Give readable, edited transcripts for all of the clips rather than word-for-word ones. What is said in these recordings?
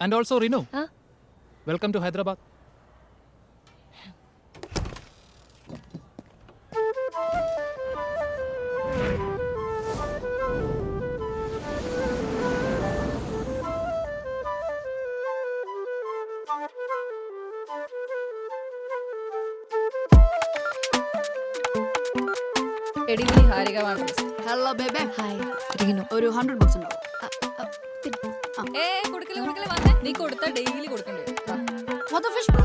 And also Renu. Welcome to Hyderabad. Hello baby. Hi Renu. ഒരു $100 ഉണ്ടാവും. നീ കൊടുത്താ ഡെയിലി കൊടുക്കണ്ടേ? What the fish, bro?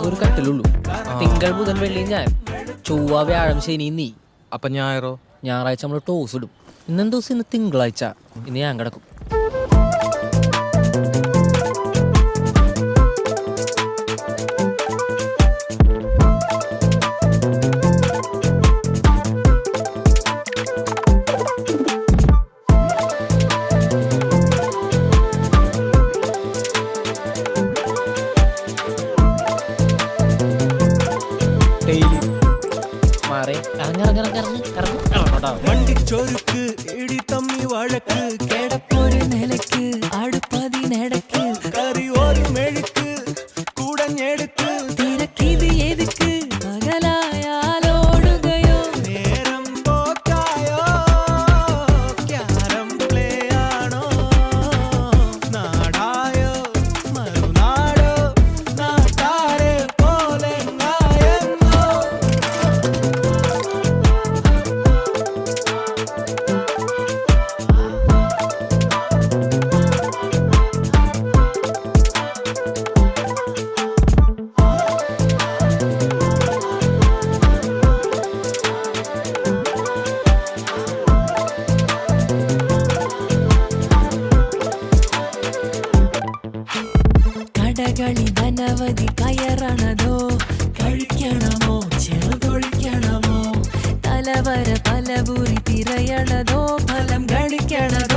ഒരു കട്ടിലുള്ളൂ. തിങ്കൾ ബുധൻ വെള്ളി ഞാൻ, ചൊവ്വ വ്യാഴം ശനി നീ. അപ്പൊ ഞായറോ? ഞായറാഴ്ച നമ്മൾ ടോസ് ഇടും. ഇന്നെന്ത് ദിവസം? ഇന്ന് തിങ്കളാഴ്ച. ഇന്ന് ഞാൻ കിടക്കും. വണ്ടിച്ചൊരുക്ക് ഇടി തമ്മി വഴക്ക് കിടപ്പൊരു നിലക്ക് അടുപ്പതി നടക്ക് കറി ഒരു മെഴുക്ക് കൂടഞ്ഞെടുക്ക് തിരക്കിത് എതുക്ക് പകലായാലോടുകയോ നേരം പോക്കായോ ക്യാരം പ്ലേ ആണോ നാടായോ മറുനാടോ നാട്ടാരെ പോലെ നായെന്നോ. കടകളി ധനവധി കയറണതോ കഴിക്കണമോ ചെറുതൊഴിക്കണമോ തലവര പലപൂരി തിരയണതോ ഫലം കഴിക്കണതോ